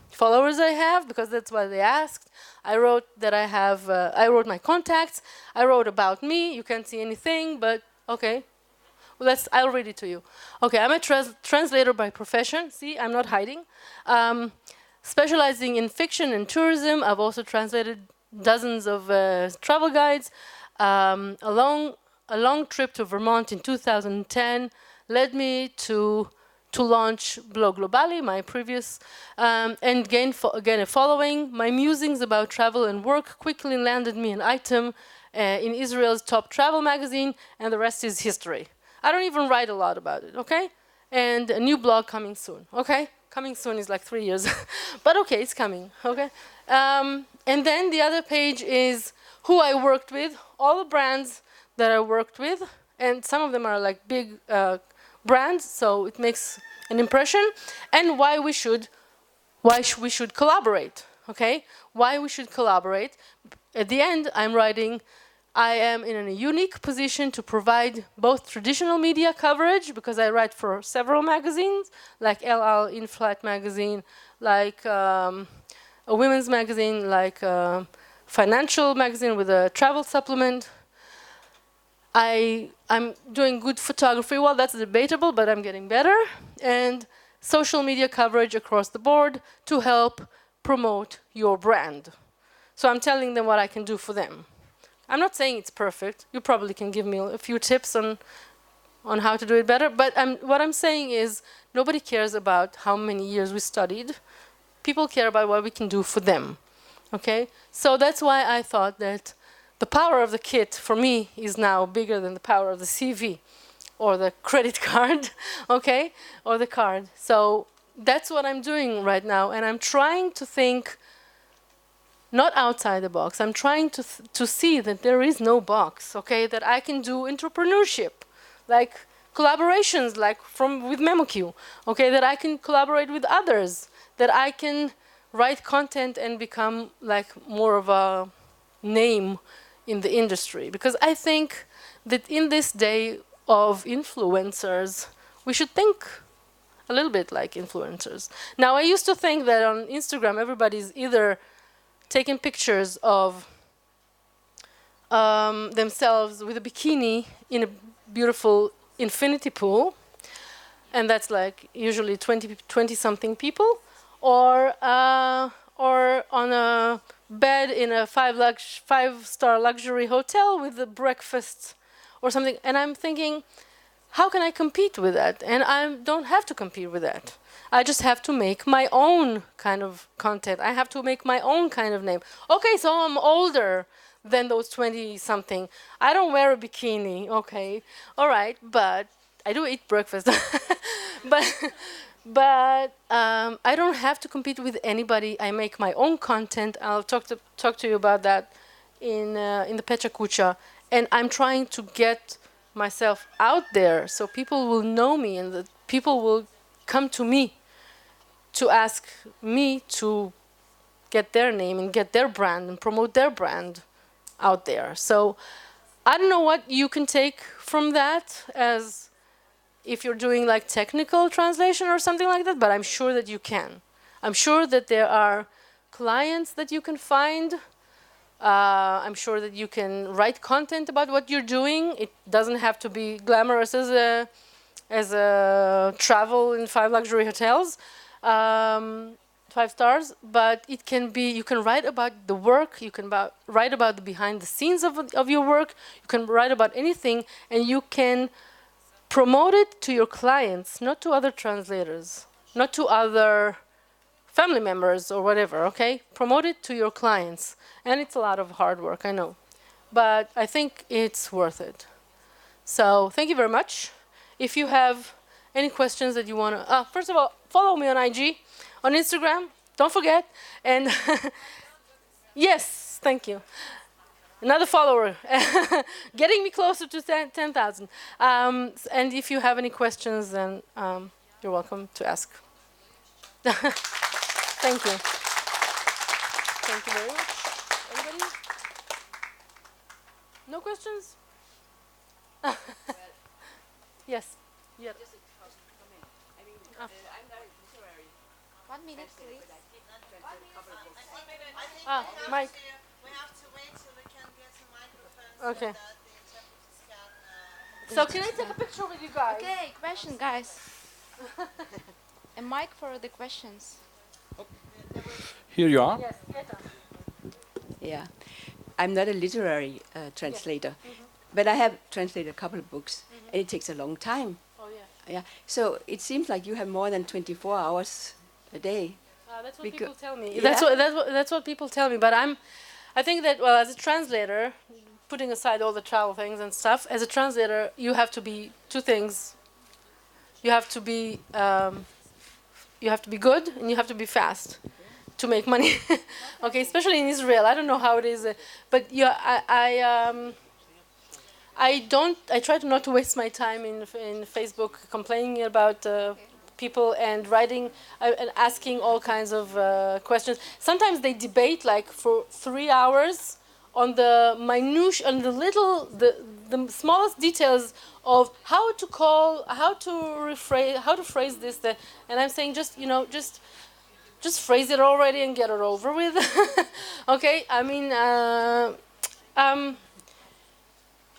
Speaker 1: followers I have, because that's what they asked. I wrote that I wrote my contacts. I wrote about me. You can't see anything, but okay. Well, I'll read it to you. Okay, I'm a translator by profession. See, I'm not hiding. Specializing in fiction and tourism. I've also translated dozens of travel guides. A long trip to Vermont in 2010 led me to launch Blog Globally, my previous, and gain a following. My musings about travel and work quickly landed me an item in Israel's top travel magazine, and the rest is history. I don't even write a lot about it, okay? And a new blog coming soon, okay? Coming soon is like 3 years, but okay, it's coming, okay? And then the other page is who I worked with, all the brands that I worked with, and some of them are like big brands, so it makes an impression, and why we should collaborate, okay? Why we should collaborate. At the end, I'm writing, I am in a unique position to provide both traditional media coverage, because I write for several magazines, like El Al In-Flight magazine, like a women's magazine, like a financial magazine with a travel supplement. I'm doing good photography. Well, that's debatable, but I'm getting better. And social media coverage across the board to help promote your brand. So I'm telling them what I can do for them. I'm not saying it's perfect. You probably can give me a few tips on how to do it better. But what I'm saying is nobody cares about how many years we studied. People care about what we can do for them. Okay? So that's why I thought that the power of the kit for me is now bigger than the power of the CV or the credit card, okay? Or the card. So that's what I'm doing right now. And I'm trying to think not outside the box. I'm trying to see that there is no box, okay? That I can do entrepreneurship, like collaborations, like with MemoQ, okay? That I can collaborate with others, that I can write content and become like more of a name in the industry. Because I think that in this day of influencers, we should think a little bit like influencers. Now, I used to think that on Instagram, everybody's either taking pictures of themselves with a bikini in a beautiful infinity pool, and that's like usually 20-something people, or on a bed in a five-star luxury hotel with a breakfast or something. And I'm thinking, how can I compete with that? And I don't have to compete with that. I just have to make my own kind of content. I have to make my own kind of name. Okay, so I'm older than those 20 something. I don't wear a bikini, okay. All right, but I do eat breakfast. but I don't have to compete with anybody. I make my own content. I'll talk to you about that in the Pecha Kucha. And I'm trying to get myself out there so people will know me and that people will come to me to ask me to get their name and get their brand and promote their brand out there. So I don't know what you can take from that as if you're doing like technical translation or something like that, but I'm sure that you can. I'm sure that there are clients that you can find. I'm sure that you can write content about what you're doing. It doesn't have to be glamorous as a travel in 5 luxury hotels, 5 stars, but it can be, you can write about the work, you can write about the behind the scenes of your work, you can write about anything, and you can promote it to your clients, not to other translators, not to other family members or whatever, okay? Promote it to your clients. And it's a lot of hard work, I know. But I think it's worth it. So thank you very much. If you have any questions that you want to... first of all, follow me on IG, on Instagram. Don't forget. And yes, thank you. Another follower. Getting me closer to 10,000. And if you have any questions, then you're welcome to ask. Thank you. Thank you very much. Anybody? No questions? Yes. Yeah.
Speaker 3: Just a comment. I mean,
Speaker 1: Ah.
Speaker 3: I'm not literary.
Speaker 4: 1 minute, please.
Speaker 1: Mike.
Speaker 5: We have to wait till we can get a microphone
Speaker 1: Okay.
Speaker 5: so that the interpreters can...
Speaker 1: So can I take a picture with you guys?
Speaker 4: Okay, question, guys. A mic for the questions.
Speaker 2: Here you are.
Speaker 1: Yes. Eta.
Speaker 3: Yeah. I'm not a literary translator, but I have translated a couple of books, and it takes a long time.
Speaker 1: Oh yeah.
Speaker 3: Yeah. So it seems like you have more than 24 hours a day.
Speaker 1: That's what
Speaker 3: Becau-
Speaker 1: people tell me.
Speaker 3: Yeah.
Speaker 1: That's what people tell me. But I think that, well, as a translator, putting aside all the travel things and stuff, as a translator, you have to be two things. You have to be good and you have to be fast to make money. Okay, especially in Israel. I don't know how it is, but yeah, I try to not to waste my time in Facebook complaining about people and writing and asking all kinds of questions. Sometimes they debate like for 3 hours on the minutiae, on the little, the smallest details of how to call, how to rephrase, how to phrase this, and I'm saying just phrase it already and get it over with. Okay, I mean,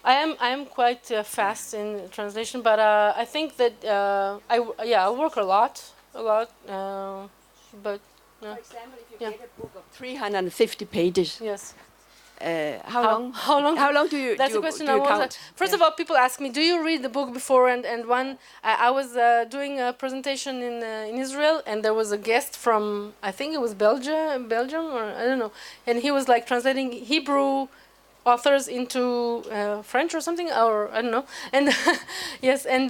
Speaker 1: I am quite fast in translation, but I think that I work a lot, but
Speaker 3: For example, if you
Speaker 1: Yeah.
Speaker 3: get a book of 350 pages,
Speaker 1: yes.
Speaker 3: how long?
Speaker 1: How long?
Speaker 3: How long do you?
Speaker 1: That's
Speaker 3: do
Speaker 1: the
Speaker 3: you,
Speaker 1: question
Speaker 3: do
Speaker 1: I
Speaker 3: you
Speaker 1: was.
Speaker 3: count?
Speaker 1: First
Speaker 3: Yeah.
Speaker 1: of all, people ask me, "Do you read the book before?" And one, I was doing a presentation in Israel, and there was a guest from, I think it was Belgium, or I don't know, and he was like translating Hebrew authors into French or something, or I don't know, and yes, and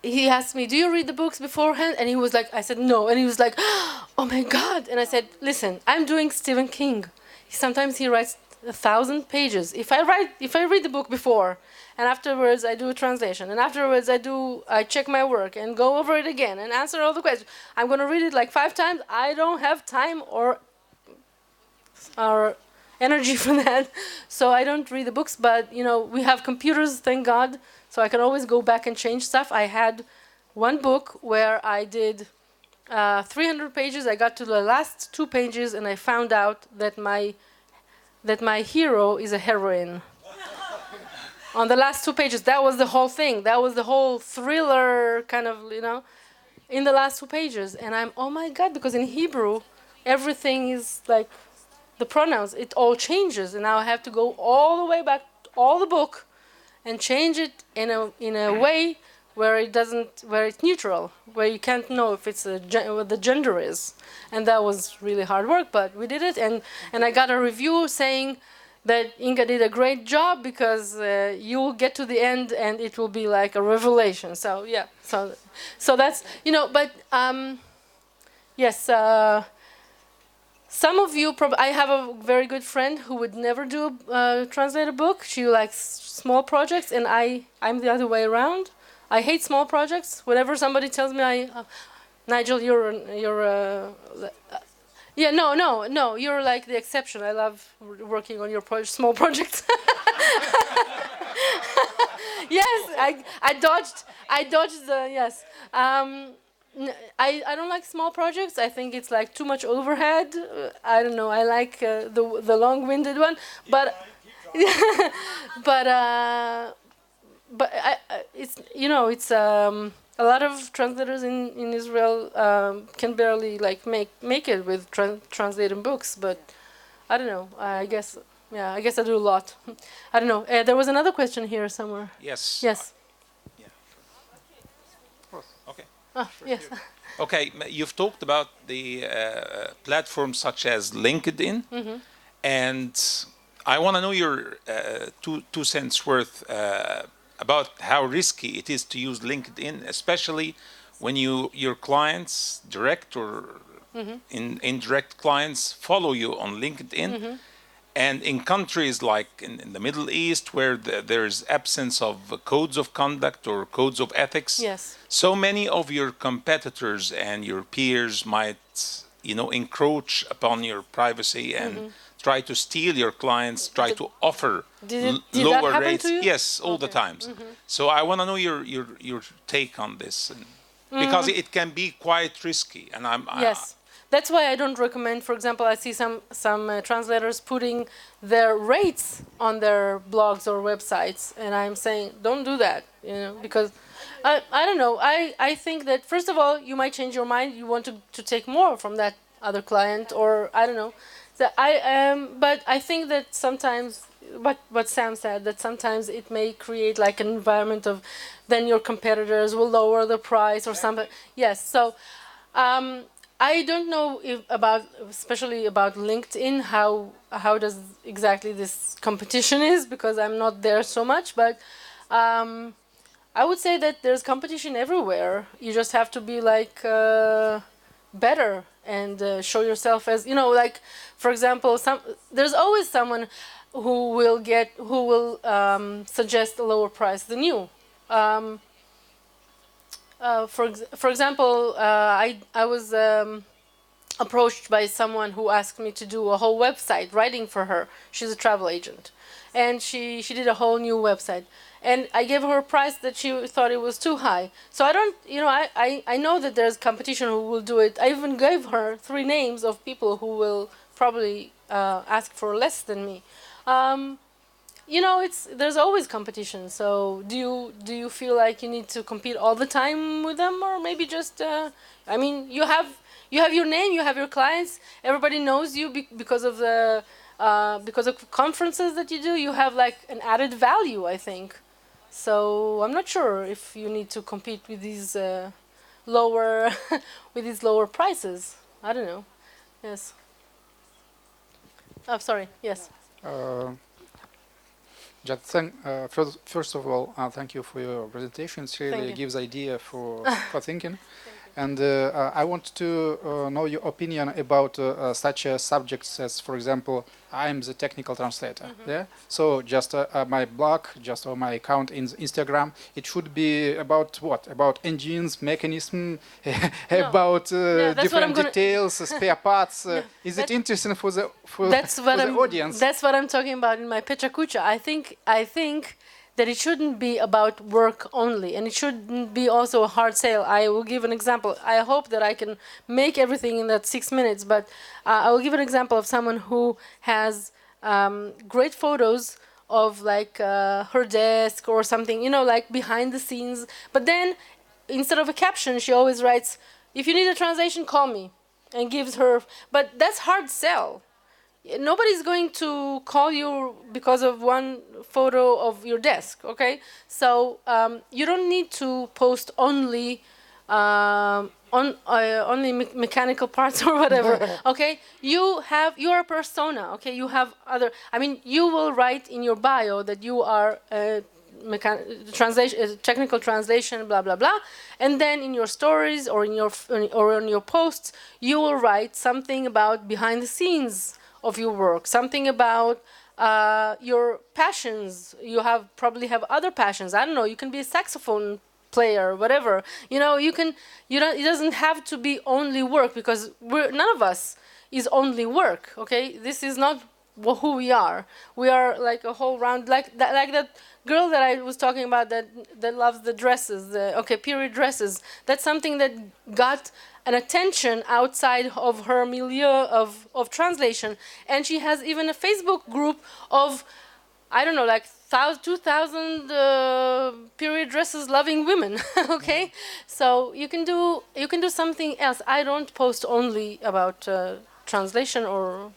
Speaker 1: he asked me, "Do you read the books beforehand?" And he was like, I said no, and he was like, "Oh my God!" And I said, "Listen, I'm doing Stephen King. Sometimes he writes 1,000 pages. If I read the book before, and afterwards I do a translation, and afterwards I check my work and go over it again and answer all the questions. I'm gonna read it like 5 times. I don't have time or energy for that, so I don't read the books. But we have computers, thank God, so I can always go back and change stuff. I had one book where I did 300 pages. I got to the last 2 pages, and I found out that my hero is a heroine. On the last 2 pages, that was the whole thing. That was the whole thriller kind of, in the last 2 pages. And I'm, oh my God, because in Hebrew, everything is like the pronouns, it all changes, and now I have to go all the way back all the book and change it in a way where it's neutral, where you can't know if it's what the gender is. And that was really hard work, but we did it, and I got a review saying that Inga did a great job because you will get to the end and it will be like a revelation. So yeah, so that's, but yes, some of you I have a very good friend who would never translate a book. She likes small projects, and I'm the other way around. I hate small projects. Whenever somebody tells me, Nigel, you're yeah, no, you're like the exception. I love working on your small projects. Yes, I dodged the yes. I don't like small projects. I think it's like too much overhead. I don't know. I like the long-winded one, but but it's it's a lot of translators in Israel can barely like make it with translating books. But I don't know. I guess I do a lot. I don't know. There was another question here somewhere.
Speaker 6: Yes.
Speaker 1: Yes.
Speaker 6: Okay.
Speaker 1: Yes.
Speaker 6: Okay, you've talked about the platforms such as LinkedIn, and I want to know your two cents worth about how risky it is to use LinkedIn, especially when your clients, direct or indirect clients, follow you on LinkedIn. And in countries like in the Middle East, where there's absence of codes of conduct or codes of ethics,
Speaker 1: Yes.
Speaker 6: so many of your competitors and your peers might, encroach upon your privacy and try to steal your clients, try to offer
Speaker 1: Did
Speaker 6: lower
Speaker 1: that happen
Speaker 6: rates.
Speaker 1: to you?
Speaker 6: Yes, all the times. So I want to know your take on this, because it can be quite risky, and
Speaker 1: Yes. That's why I don't recommend, for example, I see some translators putting their rates on their blogs or websites, and I'm saying, don't do that, because I don't know. I think that, first of all, you might change your mind. You want to take more from that other client, or I don't know. So but I think that sometimes, what Sam said, that sometimes it may create like an environment of, then your competitors will lower the price or something. Yes, so I don't know especially about LinkedIn, how does exactly this competition is, because I'm not there so much, but I would say that there's competition everywhere. You just have to be like better and show yourself as, like, for example, there's always someone who will suggest a lower price than you. For example, I was approached by someone who asked me to do a whole website writing for her. She's a travel agent, and she did a whole new website. And I gave her a price that she thought it was too high. So I don't, I know that there's competition who will do it. I even gave her 3 names of people who will probably ask for less than me. There's always competition. So do you feel like you need to compete all the time with them, or maybe just you have your name, you have your clients, everybody knows you because of conferences that you do. You have like an added value, I think. So I'm not sure if you need to compete with these lower prices. I don't know. Yes. Oh, sorry. Yes.
Speaker 2: First of all, thank you for your presentation. It really gives idea for thinking. And I want to know your opinion about such subjects as, for example, I'm the technical translator. Yeah. So just my blog, just on my account in Instagram, it should be about what? About engines, mechanism, about different details, spare parts. Is it interesting for the audience?
Speaker 1: That's what I'm talking about in my Pecha Kucha. I think that it shouldn't be about work only, and it shouldn't be also a hard sale. I will give an example. I hope that I can make everything in that 6 minutes, but I will give an example of someone who has great photos of like her desk or something, like behind the scenes. But then instead of a caption, she always writes, "If you need a translation, call me," and gives her. But that's hard sell. nobody's going to call you because of one photo of your desk, okay? So you don't need to post only only mechanical parts or whatever, okay? You are a persona, okay? You have other, I mean, you will write in your bio that you are translation, technical translation, blah blah blah, and then in your stories or in your or on your posts, you will write something about behind the scenes of your work, something about your passions. You probably have other passions. I don't know. You can be a saxophone player, whatever. You know, you can. You don't. It doesn't have to be only work, because none of us is only work. Okay, this is not who we are. We are like a whole round, like that girl that I was talking about that loves the dresses, period dresses. That's something that got an attention outside of her milieu of translation, and she has even a Facebook group of, I don't know, like 2,000 period dresses loving women. Okay, so you can do something else. I don't post only about translation or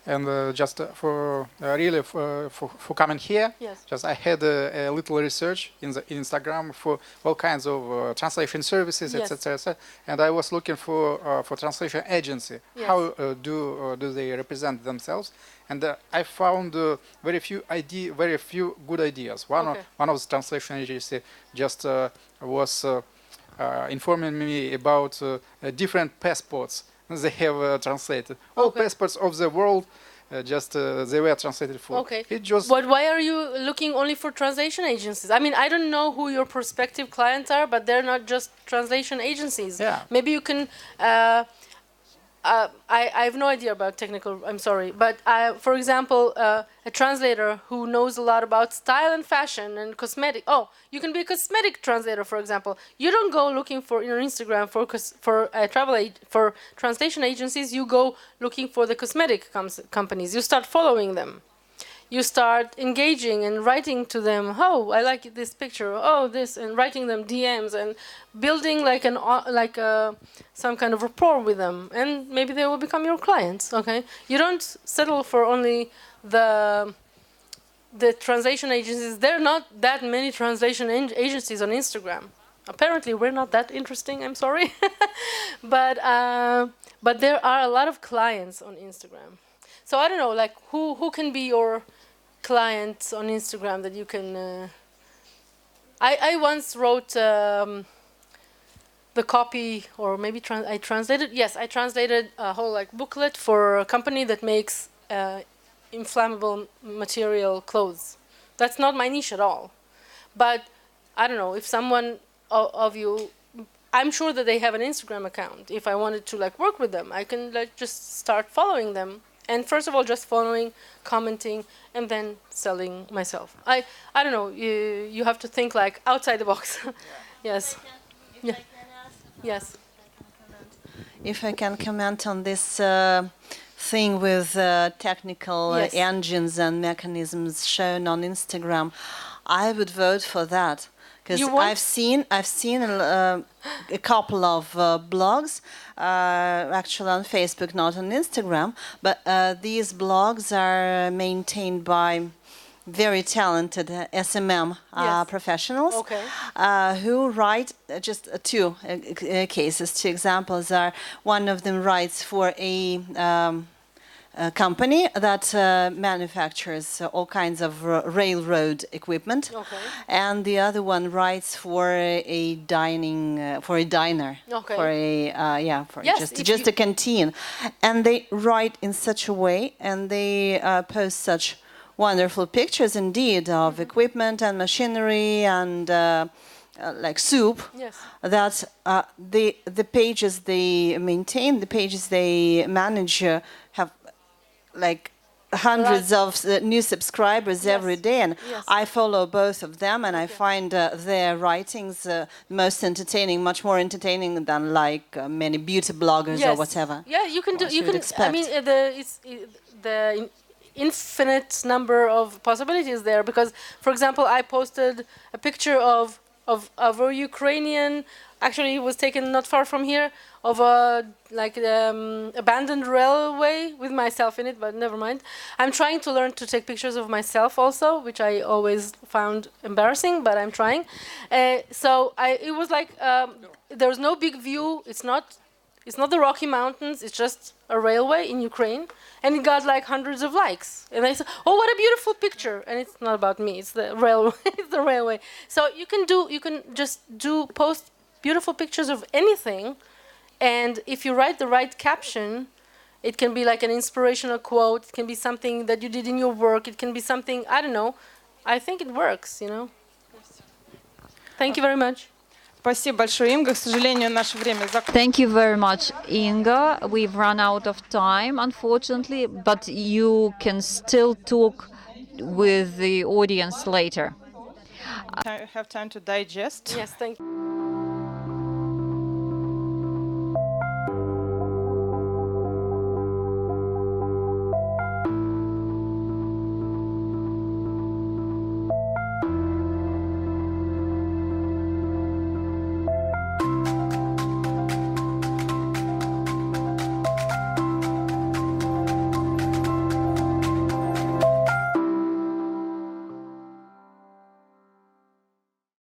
Speaker 2: And just for really for coming here,
Speaker 1: yes.
Speaker 2: just I had a little research in the Instagram for all kinds of translation services,
Speaker 1: Yes.
Speaker 2: etc. And I was looking for translation agency.
Speaker 1: Yes.
Speaker 2: How do they represent themselves? And I found very few good ideas. One of the translation agency just was informing me about different passports they have translated. All passports of the world, they were translated for.
Speaker 1: Okay.
Speaker 2: It just.
Speaker 1: But why are you looking only for translation agencies? I mean, I don't know who your prospective clients are, but they're not just translation agencies.
Speaker 2: Yeah.
Speaker 1: Maybe you can. I have no idea about technical. I'm sorry, but for example, a translator who knows a lot about style and fashion and cosmetic. Oh, you can be a cosmetic translator, for example. You don't go looking for your Instagram for translation agencies. You go looking for the cosmetic companies. You start following them. You start engaging and writing to them. Oh, I like this picture. Oh, this, and writing them DMs and building like some kind of rapport with them, and maybe they will become your clients. Okay, you don't settle for only the translation agencies. There are not that many translation agencies on Instagram. Apparently, we're not that interesting. I'm sorry, but there are a lot of clients on Instagram. So I don't know, like who can be your clients on Instagram that you can. I once wrote the copy, or maybe I translated. Yes, I translated a whole like booklet for a company that makes inflammable material clothes. That's not my niche at all, but I don't know if someone of you. I'm sure that they have an Instagram account. If I wanted to like work with them, I can like just start following them. And first of all, just following, commenting, and then selling myself. I don't know. You have to think like outside the box. Yes. Yeah. Yes.
Speaker 7: If I can comment on this thing with technical engines and mechanisms shown on Instagram, I would vote for that. Because I've seen a couple of blogs, actually on Facebook, not on Instagram, but these blogs are maintained by very talented SMM professionals who write just two cases. Two examples are, one of them writes for a company that manufactures all kinds of railroad equipment, and the other one writes for a diner, for just a canteen, and they write in such a way, and they post such wonderful pictures indeed of equipment and machinery and like soup, that the pages they maintain, the pages they manage have like hundreds of new subscribers every day, and I follow both of them, and I find their writings most entertaining, much more entertaining than like many beauty bloggers or whatever.
Speaker 1: Yeah, you can do. You can. I mean, the infinite number of possibilities there, because, for example, I posted a picture of a Ukrainian Actually, it was taken not far from here, of a abandoned railway with myself in it, but never mind. I'm trying to learn to take pictures of myself also, which I always found embarrassing, but I'm trying. It was like there was no big view. It's not the Rocky Mountains. It's just a railway in Ukraine, and it got like hundreds of likes. And I said, "Oh, what a beautiful picture!" And it's not about me. It's the railway. It's the railway. So you can just post beautiful pictures of anything, and if you write the right caption, it can be like an inspirational quote. It can be something that you did in your work. It can be something, I don't know. I think it works, you know. Thank you very much.
Speaker 8: Спасибо большое, Инга. К сожалению, наше время закончилось.
Speaker 9: Thank you very much, Inga. We've run out of time, unfortunately, but you can still talk with the audience later.
Speaker 8: Have time to digest.
Speaker 1: Yes, thank you.